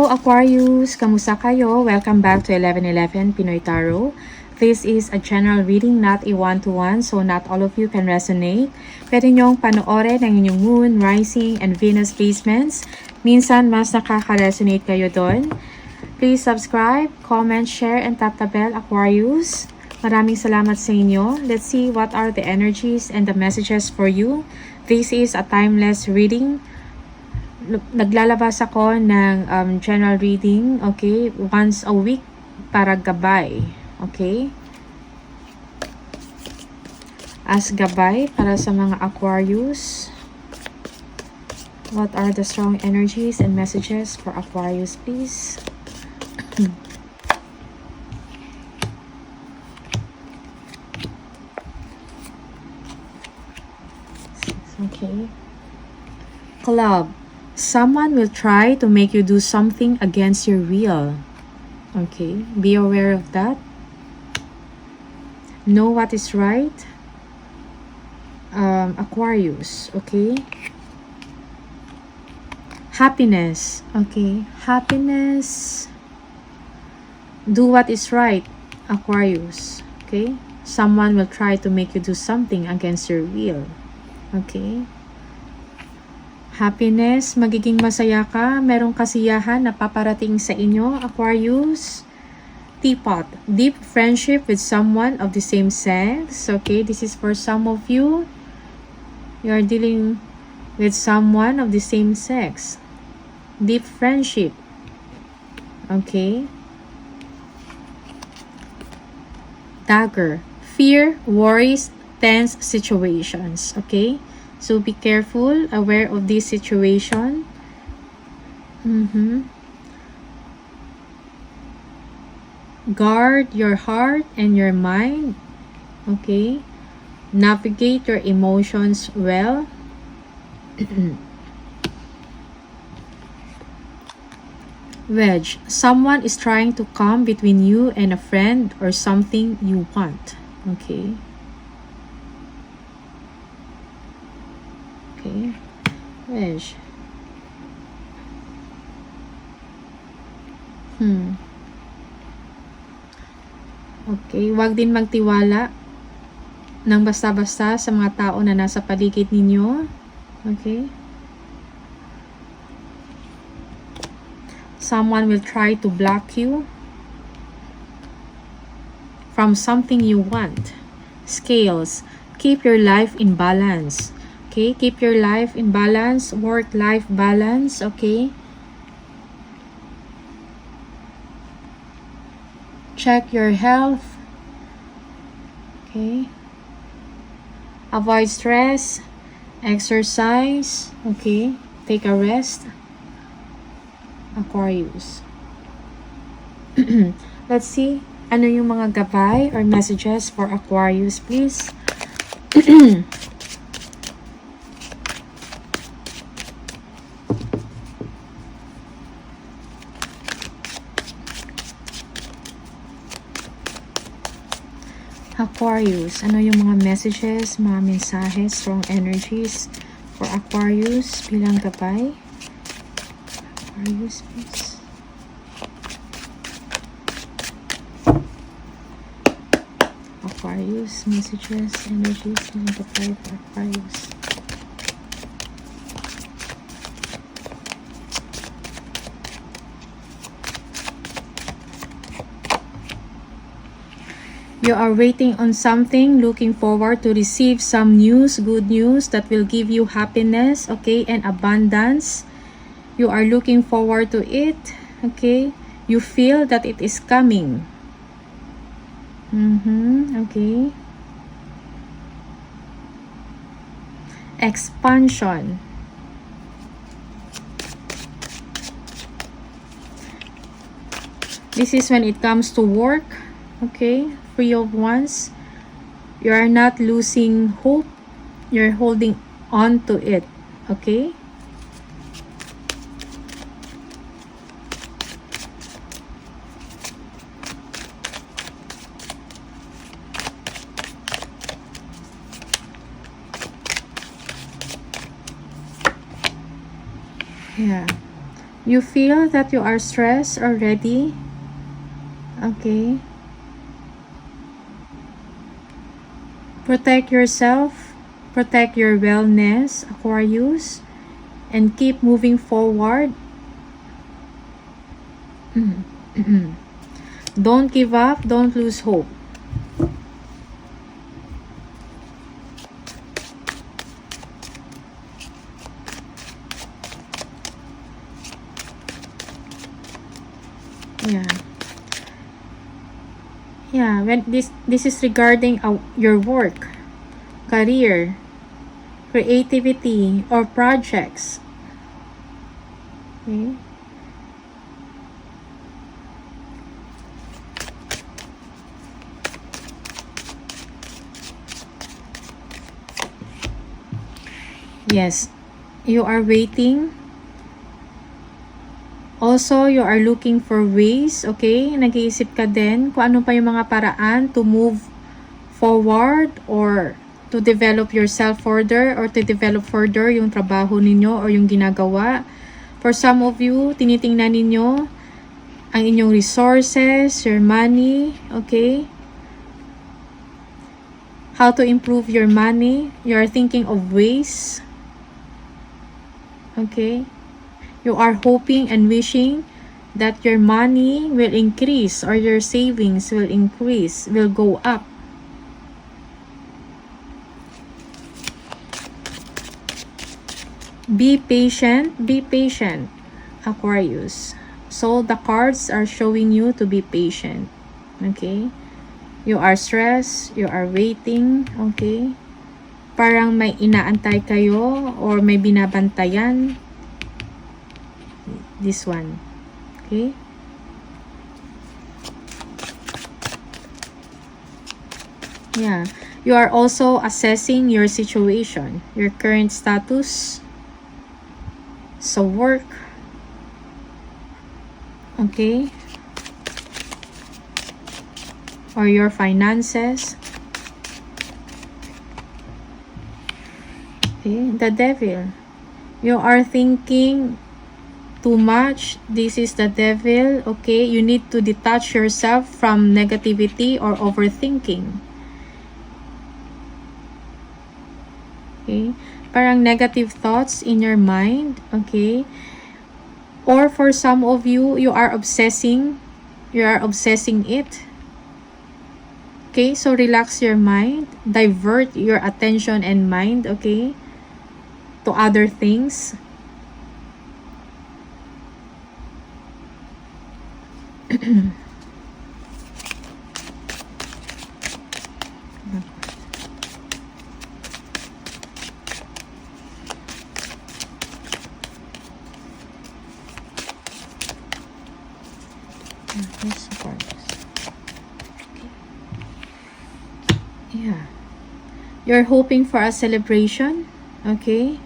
Hello Aquarius! Kamusta kayo? Welcome back to 1111 Pinoy Tarot. This is a general reading, not a one-to-one, so not all of you can resonate. Pwede nyong panoorin ang inyong moon, rising, and Venus placements. Minsan, mas nakaka-resonate kayo doon. Please subscribe, comment, share, and tap the bell, Aquarius. Maraming salamat sa inyo. Let's see what are the energies and the messages for you. This is a timeless reading. Naglalabas ako ng general reading, okay, once a week para gabay, okay, as gabay para sa mga Aquarius. What are the strong energies and messages for Aquarius, please? Okay. Club. Someone will try to make you do something against your will. Okay, be aware of that. Know what is right. Aquarius, okay. Happiness, okay. Happiness. Do what is right, Aquarius, okay. Someone will try to make you do something against your will. Okay. Happiness, magiging masaya ka, merong kasiyahan na paparating sa inyo, Aquarius. Teapot, deep friendship with someone of the same sex. Okay, this is for some of you. You are dealing with someone of the same sex. Deep friendship. Okay. Dagger, fear, worries, tense situations. Okay. So be careful, aware of this situation. Guard your heart and your mind. Okay. Navigate your emotions well. Wedge. Someone is trying to come between you and a friend or something you want. Okay. Okay. Wedge. Okay, wag din magtiwala ng basta-basta sa mga tao na nasa paligid ninyo. Okay. Someone will try to block you from something you want. Scales. Keep your life in balance. Okay, keep your life in balance, work-life balance, okay? Check your health, okay? Avoid stress, exercise, okay? Take a rest, Aquarius. Let's see, ano yung mga gabay or messages for Aquarius, please? Aquarius, ano yung mga messages, mga mensahes, strong energies for Aquarius bilang gabay? Aquarius, please. Aquarius, messages, energies bilang gabay for Aquarius. You are waiting on something, looking forward to receive some news, good news that will give you happiness, okay, and abundance. You are looking forward to it, okay. You feel that it is coming. Okay. Expansion. This is when it comes to work, okay. Three of Wands. You are not losing hope. You're holding on to it. Okay? Yeah. You feel that you are stressed already. Okay. Protect yourself. Protect your wellness, Aquarius. And keep moving forward. Don't give up. Don't lose hope. When this is regarding your work, career, creativity, or projects. Okay. Yes, you are waiting. Also, you are looking for ways, okay? Nag-iisip ka din kung ano pa yung mga paraan to move forward or to develop yourself further or to develop further yung trabaho ninyo or yung ginagawa. For some of you, tinitingnan ninyo ang inyong resources, your money, okay? How to improve your money. You are thinking of ways. Okay? You are hoping and wishing that your money will increase or your savings will increase, will go up. Be patient, Aquarius. So the cards are showing you to be patient. Okay? You are stressed, you are waiting, okay? Parang may inaantay kayo or may binabantayan. This one. Okay? Yeah. You are also assessing your situation, your current status. So work. Okay? Or your finances. Okay? The Devil. You are thinking too much. This is the Devil. Okay? You need to detach yourself from negativity or overthinking. Okay? Parang negative thoughts in your mind. Okay? Or for some of you, you are obsessing it. Okay? So relax your mind. Divert your attention and mind, okay? To other things. Yeah. You're hoping for a celebration, okay?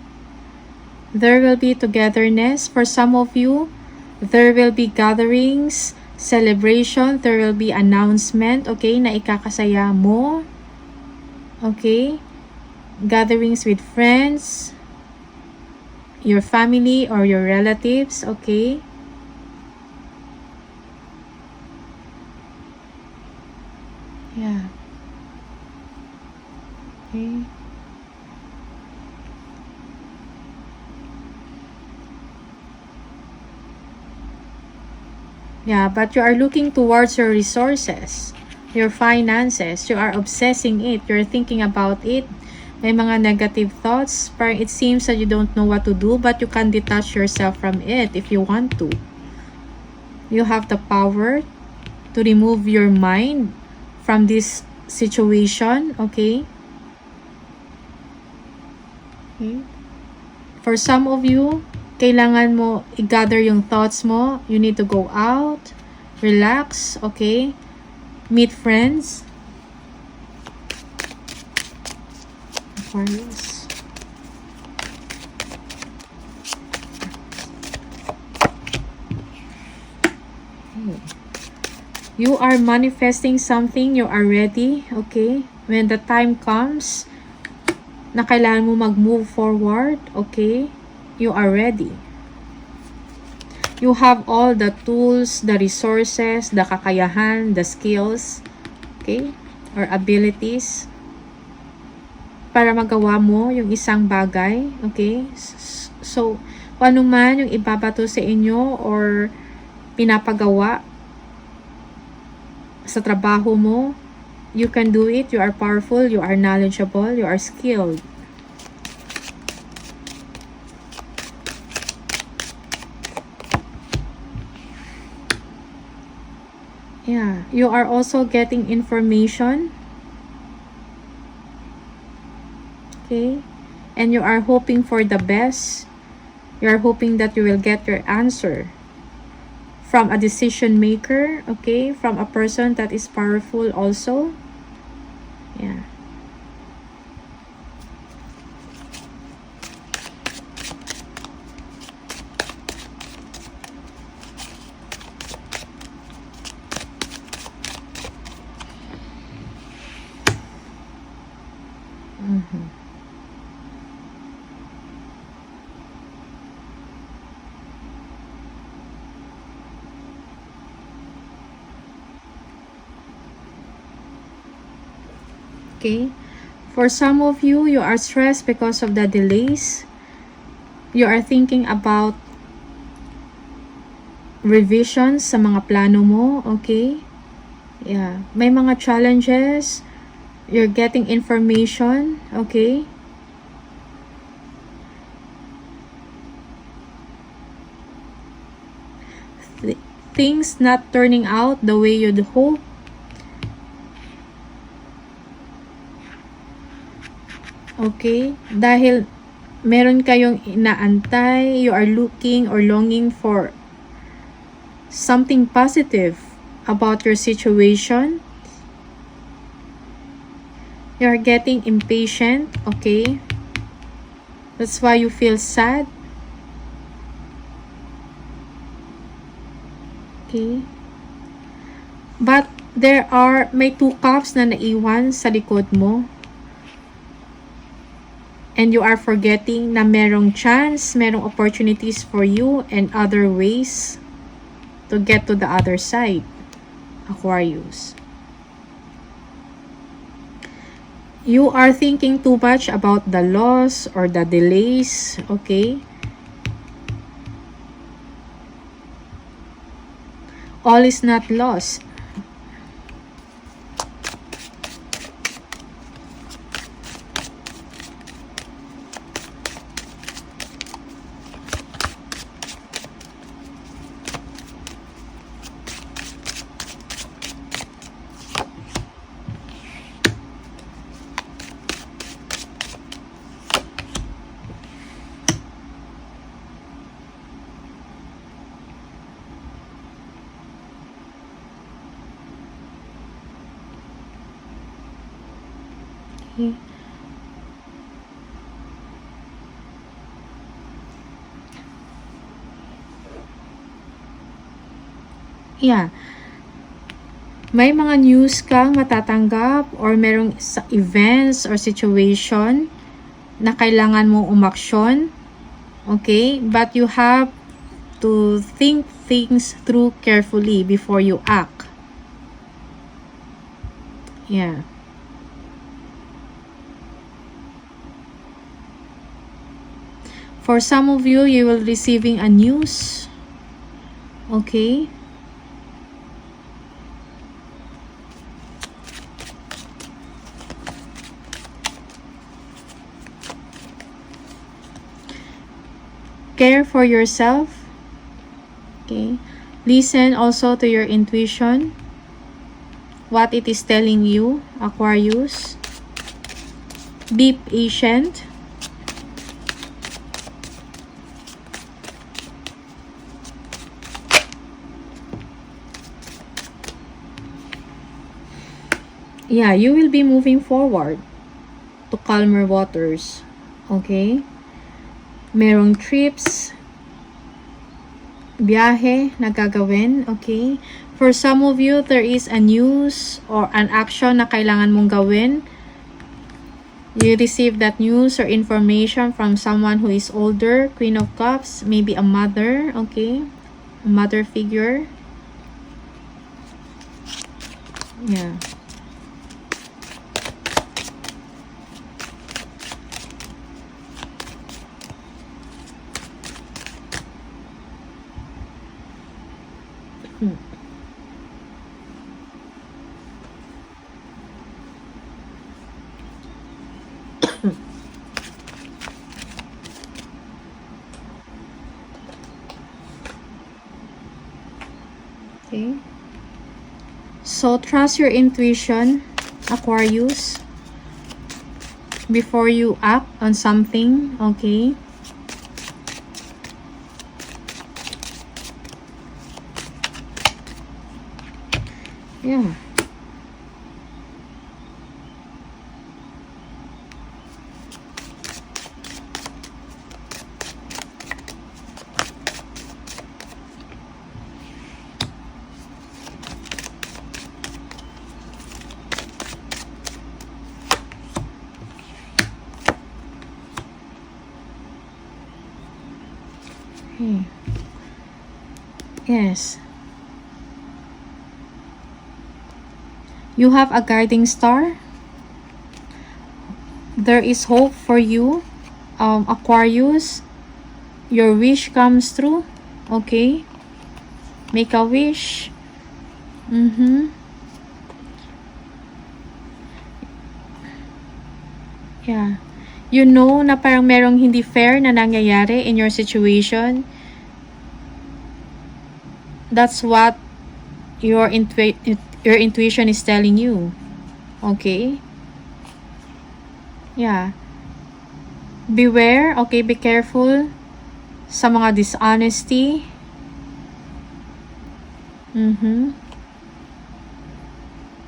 There will be togetherness. For some of you, there will be gatherings, celebration, there will be announcement, okay, na ikakasaya mo. Okay? Gatherings with friends, your family or your relatives, okay? Yeah. Okay. Yeah, but you are looking towards your resources, your finances. You are obsessing it. You're thinking about it. May mga negative thoughts. Parang it seems that you don't know what to do, but you can detach yourself from it if you want to. You have the power to remove your mind from this situation, okay? Okay. For some of you, kailangan mo i-gather yung thoughts mo. You need to go out, relax, okay? Meet friends. Aquarius. Okay. You are manifesting something, you are ready, okay? When the time comes, na kailangan mo mag-move forward, okay? You are ready. You have all the tools, the resources, the kakayahan, the skills, okay, or abilities para magawa mo yung isang bagay, okay? So, kung ano man yung ibabato sa inyo or pinapagawa sa trabaho mo, you can do it. You are powerful, you are knowledgeable, you are skilled. Yeah, you are also getting information. Okay, and you are hoping for the best. You are hoping that you will get your answer from a decision maker, okay, from a person that is powerful also. Yeah. Okay, for some of you, you are stressed because of the delays. You are thinking about revisions sa mga plano mo, okay? Yeah, may mga challenges. You're getting information, okay? Things not turning out the way you'd hope. Okay? Dahil meron kayong inaantay, you are looking or longing for something positive about your situation. You are getting impatient, okay? That's why you feel sad. Okay? But may 2 cups na naiwan sa likod mo. And you are forgetting na merong chance, merong opportunities for you and other ways to get to the other side, Aquarius. You are thinking too much about the loss or the delays, okay? All is not lost. Okay. Yeah. May mga news kang matatanggap or merong events or situation na kailangan mong umaksyon. Okay? But you have to think things through carefully before you act. Yeah. For some of you, you will receiving a news. Okay? Care for yourself. Okay? Listen also to your intuition. What it is telling you, Aquarius. Be patient. Yeah, you will be moving forward to calmer waters. Okay? Merong trips, biyahe na gagawin. Okay? For some of you, there is a news or an action na kailangan mong gawin. You receive that news or information from someone who is older, Queen of Cups, maybe a mother. Okay? mother figure. Yeah. Okay. So, trust your intuition, Aquarius, before you act on something, okay? Yeah. Okay. Yes. You have a guiding star. There is hope for you, Aquarius. Your wish comes true. Okay. Make a wish. Yeah. You know na parang merong hindi fair na nangyayari in your situation. That's what your intuition is telling you. Okay? Yeah. Beware, okay? Be careful sa mga dishonesty.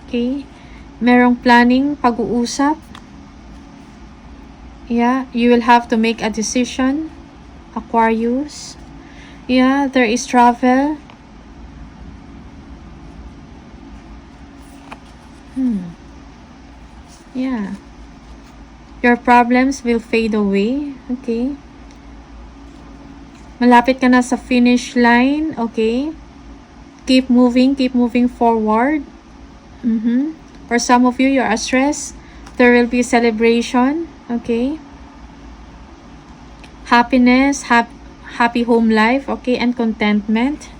Okay? Merong planning, pag-uusap. Yeah, you will have to make a decision, Aquarius. Yeah, there is travel. Yeah. Your problems will fade away. Okay. Malapit ka na sa finish line. Okay. Keep moving forward. For some of you, you're stressed. There will be celebration. Okay. Happiness, happy home life, okay, and contentment.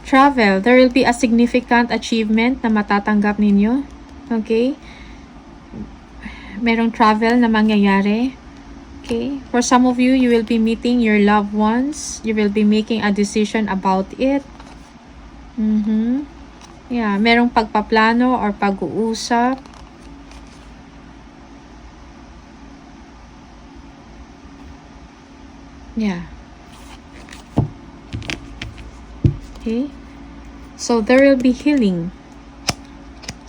Travel, there will be a significant achievement na matatanggap ninyo. Okay. Merong travel na mangyayari. Okay. For some of you, you will be meeting your loved ones. You will be making a decision about it. Yeah, merong pagpaplano or pag-uusap. Yeah. Okay. So, there will be healing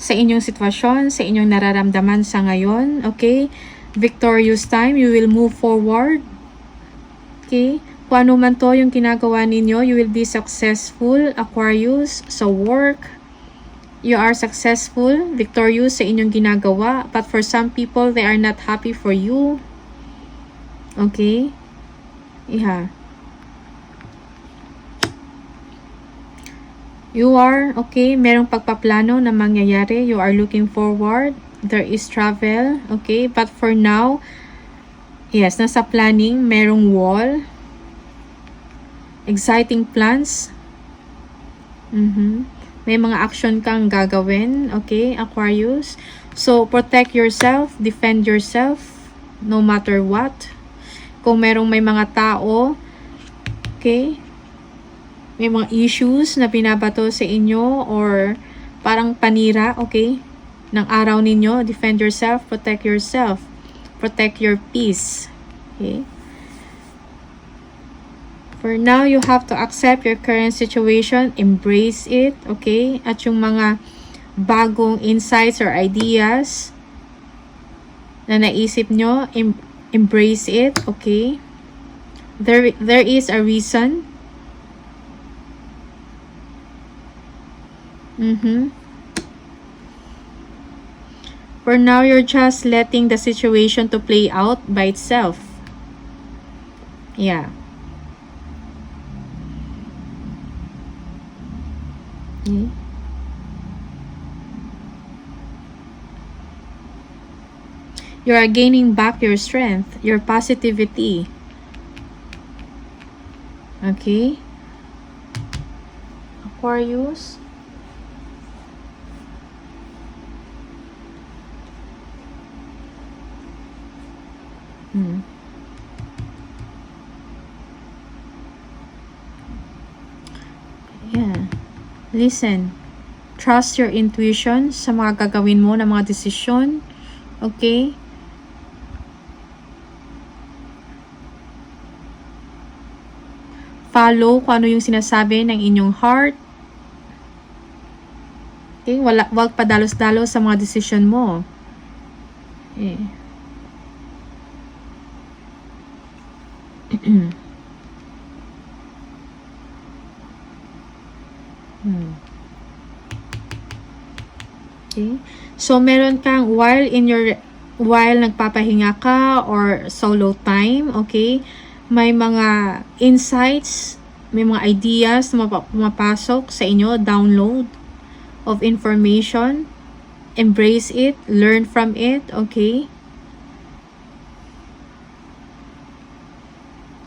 sa inyong sitwasyon, sa inyong nararamdaman sa ngayon. Okay. Victorious time. You will move forward. Okay. Kung ano man to yung ginagawa ninyo, you will be successful, Aquarius, sa work. You are successful, victorious sa inyong ginagawa. But for some people, they are not happy for you. Okay. Yeah. You are, okay, merong pagpaplano na mangyayari. You are looking forward. There is travel, okay? But for now, yes, nasa planning, merong wall. Exciting plans. May mga action kang gagawin, okay, Aquarius? So, protect yourself, defend yourself, no matter what. Kung may mga tao, okay, may mga issues na binabato sa inyo or parang panira, okay, ng araw ninyo, defend yourself, protect your peace, okay. For now, you have to accept your current situation, embrace it, okay, at yung mga bagong insights or ideas na naisip nyo, embrace it, okay. There is a reason. For now, you're just letting the situation to play out by itself. Yeah. Okay. You are gaining back your strength, your positivity. Okay. Aquarius. Yeah. Listen. Trust your intuition sa mga gagawin mo na mga desisyon. Okay? Follow kung ano yung sinasabi ng inyong heart. Okay? Wag padalos-dalos sa mga desisyon mo. Okay. Okay. So, meron kang while nagpapahinga ka or solo time, okay, may mga insights, may mga ideas na pumapasok sa inyo, download of information, embrace it, learn from it, okay?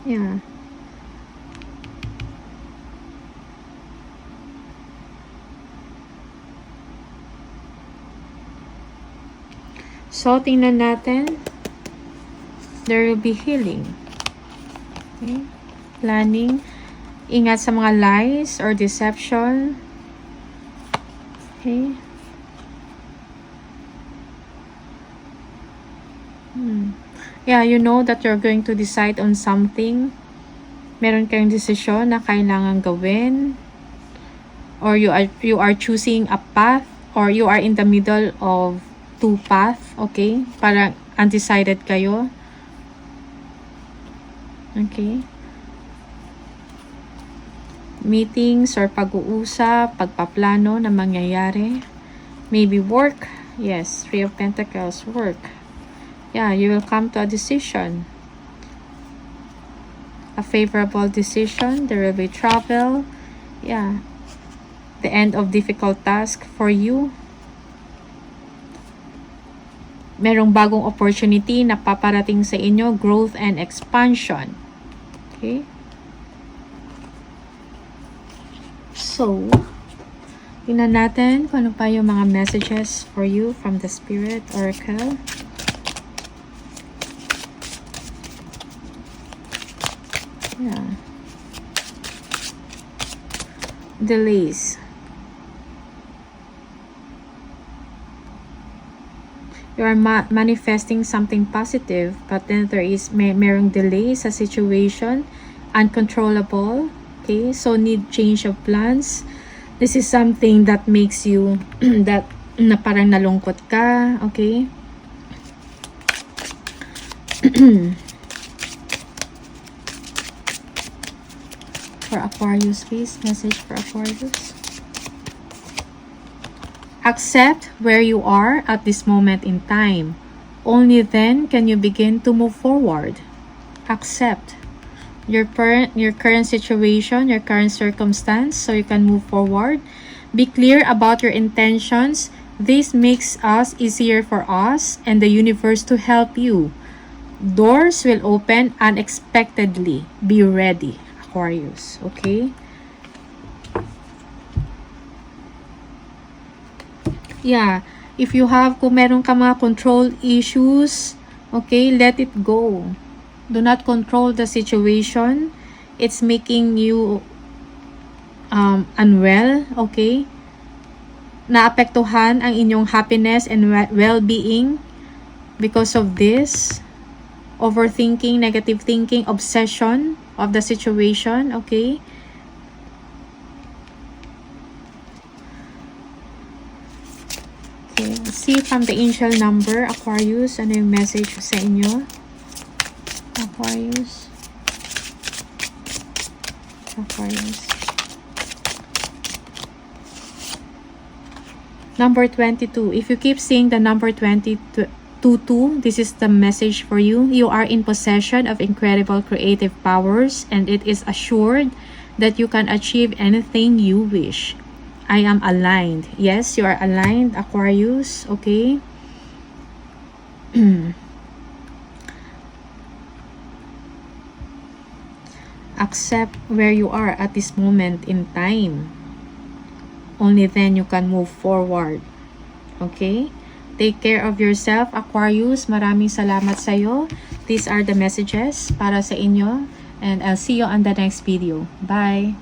Yeah. So, tingnan natin. There will be healing. Okay. Planning. Ingat sa mga lies or deception. Okay. Yeah, you know that you're going to decide on something. Meron kayong desisyon na kailangan gawin. Or you are choosing a path, or you are in the middle of two path, okay? Parang undecided kayo. Okay. Meetings or pag-uusap, pagpaplano na mangyayari. Maybe work. Yes, Three of Pentacles, work. Yeah, you will come to a decision. A favorable decision. There will be travel. Yeah. The end of difficult task for you. Merong bagong opportunity na paparating sa inyo, growth and expansion. Okay? So, tingnan natin kung ano pa yung mga messages for you from the Spirit Oracle. Yeah. Delays. You are manifesting something positive, but then there is merong delay sa situation, uncontrollable. Okay, so need change of plans. This is something that makes you that na parang nalungkot ka. Okay. For Aquarius, please, message for Aquarius. Accept where you are at this moment in time. Only then can you begin to move forward. Accept your current situation, your current circumstance, so you can move forward. Be clear about your intentions. This makes us easier for us and the universe to help you. Doors will open unexpectedly. Be ready, Aquarius. Okay? Yeah, if you have, kung meron ka mga control issues, okay, let it go. Do not control the situation. It's making you unwell, okay? Naapektuhan ang inyong happiness and well-being because of this. Overthinking, negative thinking, obsession of the situation, okay? Okay, see from the angel number, Aquarius, ano yung message sa inyo? Aquarius. Number 22. If you keep seeing the number 22, this is the message for you. You are in possession of incredible creative powers, and it is assured that you can achieve anything you wish. I am aligned. Yes, you are aligned, Aquarius. Okay. Accept where you are at this moment in time. Only then you can move forward. Okay? Take care of yourself, Aquarius. Maraming salamat sa iyo. These are the messages para sa inyo. And I'll see you on the next video. Bye!